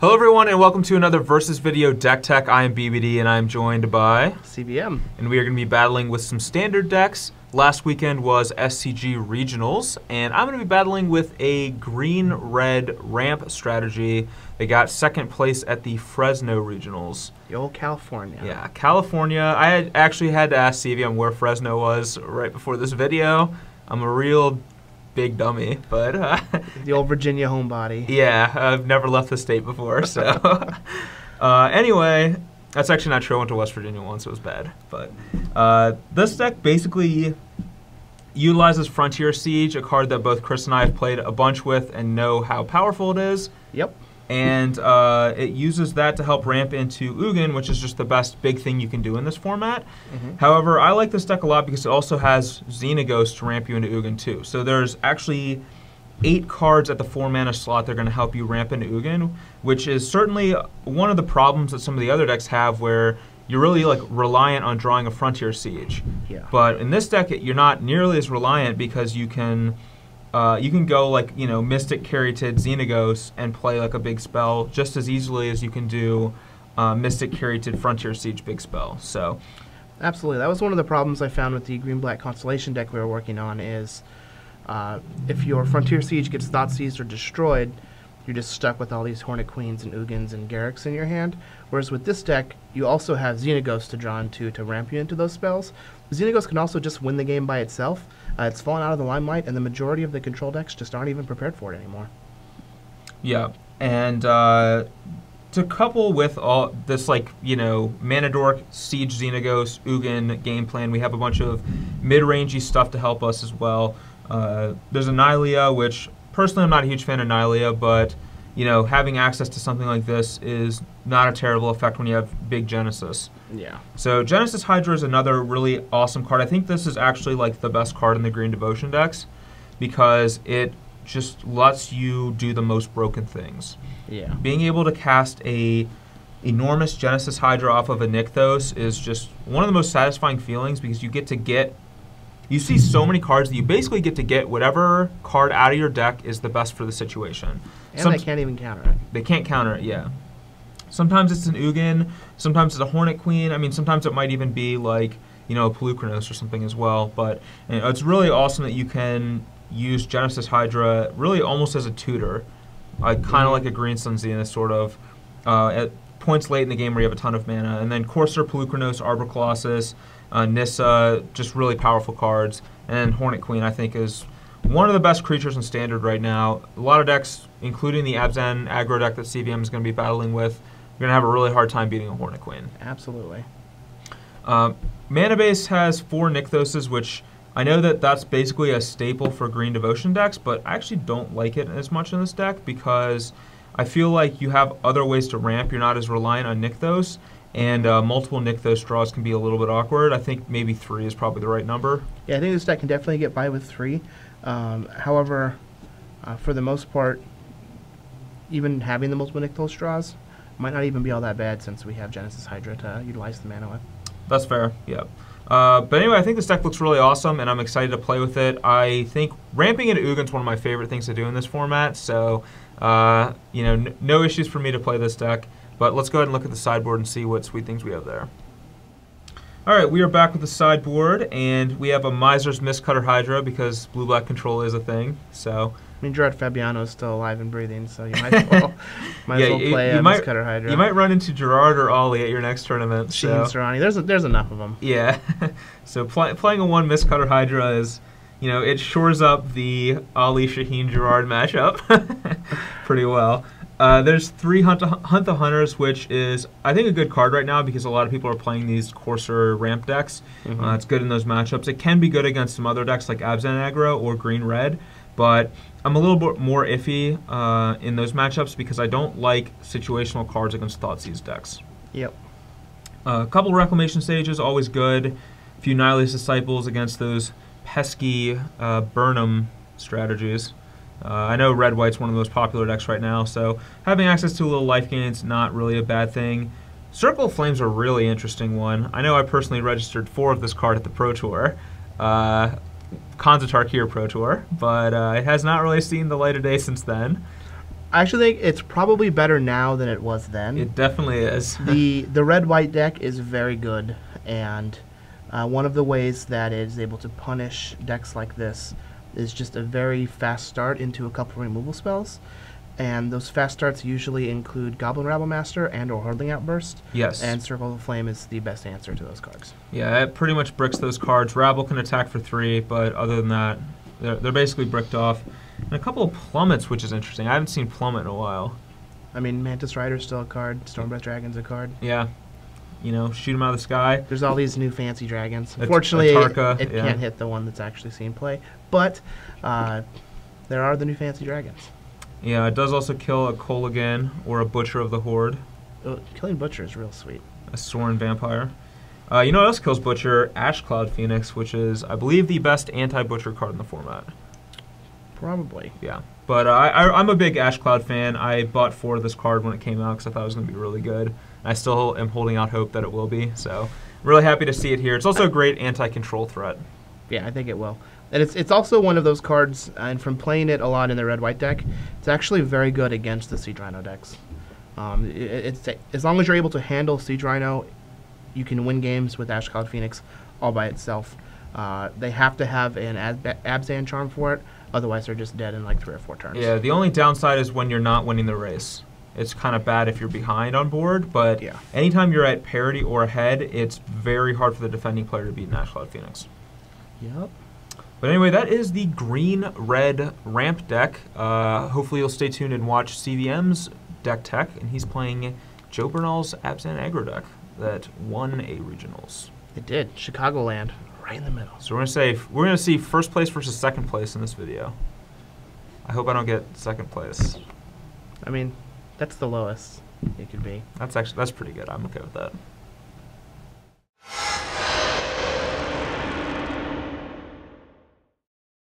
Hello everyone and welcome to another Versus Video Deck Tech. I am BBD and I am joined by CBM. And we are going to be battling with some standard decks. Last weekend was SCG Regionals and I'm going to be battling with a green-red ramp strategy. They got second place at the Fresno Regionals. The old California. Yeah, California. I actually had to ask CBM where Fresno was right before this video. I'm a real big dummy, but the old Virginia homebody. Yeah, I've never left the state before, so anyway, that's actually not true. I went to West Virginia once, so it was bad. But this deck basically utilizes Frontier Siege, a card that both Chris and I have played a bunch with and know how powerful it is. Yep. And it uses that to help ramp into Ugin, which is just the best big thing you can do in this format. However, I like this deck a lot because it also has Xenaghost to ramp you into Ugin too. So there's actually 8 cards at the 4-mana slot that are going to help you ramp into Ugin, which is certainly one of the problems that some of the other decks have where you're really reliant on drawing a Frontier Siege. Yeah. But in this deck, you're not nearly as reliant because you can go Mystic Caryatid Xenaghost and play a big spell just as easily as you can do Mystic Caryatid Frontier Siege big spell. So, absolutely, that was one of the problems I found with the green-black Constellation deck we were working on. Is if your Frontier Siege gets Thought Seized or destroyed, you're just stuck with all these Hornet Queens and Ugins and Garriks in your hand. Whereas with this deck, you also have Xenaghost to draw into to ramp you into those spells. Xenaghost can also just win the game by itself. It's fallen out of the limelight, and the majority of the control decks just aren't even prepared for it anymore. Yeah, and to couple with all this, Mana Dork, Siege Xenaghost, Ugin game plan, we have a bunch of mid-rangey stuff to help us as well. There's Annihilia, which personally I'm not a huge fan of Annihilia, but having access to something like this is not a terrible effect when you have big Genesis. Yeah. So Genesis Hydra is another really awesome card. I think this is actually the best card in the Green Devotion decks because it just lets you do the most broken things. Yeah. Being able to cast a enormous Genesis Hydra off of a Nykthos is just one of the most satisfying feelings because you see so many cards that you basically get to get whatever card out of your deck is the best for the situation. And they can't even counter it. They can't counter it, yeah. Sometimes it's an Ugin, sometimes it's a Hornet Queen. I mean, sometimes it might even be a Polukranos or something as well. But it's really awesome that you can use Genesis Hydra really almost as a tutor, kind of like a Green Sun Zenith sort of, at points late in the game where you have a ton of mana. And then Corsair, Polukranos, Arbor Colossus, Nissa, just really powerful cards. And Hornet Queen, I think, is one of the best creatures in Standard right now. A lot of decks, including the Abzan aggro deck that CVM is going to be battling with, you're going to have a really hard time beating a Hornet Queen. Absolutely. Mana Base has 4 Nykthoses, which I know that's basically a staple for Green Devotion decks, but I actually don't like it as much in this deck because I feel like you have other ways to ramp. You're not as reliant on Nykthos, and multiple Nykthos draws can be a little bit awkward. I think maybe 3 is probably the right number. Yeah, I think this deck can definitely get by with 3. However, for the most part, even having the multiple Nykthos draws might not even be all that bad since we have Genesis Hydra to utilize the mana with. That's fair, yeah. But anyway, I think this deck looks really awesome, and I'm excited to play with it. I think ramping into Ugin is one of my favorite things to do in this format, so no issues for me to play this deck. But let's go ahead and look at the sideboard and see what sweet things we have there. All right, we are back with the sideboard, and we have a Miser's Mistcutter Hydra because blue-black control is a thing. So I mean, Gerard Fabiano is still alive and breathing, so you might as well, play Mistcutter Hydra. You might run into Gerard or Ollie at your next tournament. Sheen Serrani, there's enough of them. Yeah, so playing a 1 Mistcutter Hydra is, it shores up the Ollie Shaheen Gerard matchup pretty well. There's 3 Hunt the Hunters, which is, I think, a good card right now because a lot of people are playing these Corsair ramp decks. It's good in those matchups. It can be good against some other decks like Abzan aggro or Green-Red, but I'm a little bit more iffy in those matchups because I don't like situational cards against Thoughtseize decks. Yep. A couple Reclamation Sages, always good. A few Nihilist Disciples against those pesky Burnham strategies. I know Red-White's one of the most popular decks right now, so having access to a little life gain is not really a bad thing. Circle of Flame's a really interesting one. I know I personally registered 4 of this card at the Pro Tour, Khans of Tarkir Pro Tour, but it has not really seen the light of day since then. I actually think it's probably better now than it was then. It definitely is. The red-white deck is very good, and one of the ways that it is able to punish decks like this is just a very fast start into a couple removal spells. And those fast starts usually include Goblin Rabblemaster and or Hurling Outburst. Yes. And Circle of Flame is the best answer to those cards. Yeah, it pretty much bricks those cards. Rabble can attack for 3, but other than that, they're basically bricked off. And a couple of plummets, which is interesting. I haven't seen plummet in a while. I mean, Mantis Rider's still a card. Stormbreath Dragon's a card. Yeah. You know, shoot them out of the sky. There's all these new fancy dragons. Unfortunately, Atarka, it can't hit the one that's actually seen play. But there are the new fancy dragons. Yeah, it does also kill a Kolaghan or a Butcher of the Horde. Killing Butcher is real sweet. A Sorin Vampire. You know what else kills Butcher? Ashcloud Phoenix, which is, I believe, the best anti-Butcher card in the format. Probably. Yeah. But I'm a big Ashcloud fan. I bought 4 of this card when it came out because I thought it was going to be really good. I still am holding out hope that it will be. So, really happy to see it here. It's also a great anti-control threat. Yeah, I think it will. And it's also one of those cards, and from playing it a lot in the red-white deck, it's actually very good against the Siege Rhino decks. As long as you're able to handle Siege Rhino, you can win games with Ashcloud Phoenix all by itself. They have to have an Abzan charm for it, otherwise they're just dead in like 3 or 4 turns. Yeah, the only downside is when you're not winning the race. It's kind of bad if you're behind on board, but yeah. Anytime you're at parity or ahead, it's very hard for the defending player to beat an Ashcloud Phoenix. Yep. But anyway, that is the green-red ramp deck. Hopefully you'll stay tuned and watch CVM's deck tech, and he's playing Joe Bernal's Abzan aggro deck that won a regionals. It did. Chicagoland, right in the middle. So we're gonna see first place versus second place in this video. I hope I don't get second place. I mean, that's the lowest it could be. That's pretty good. I'm okay with that.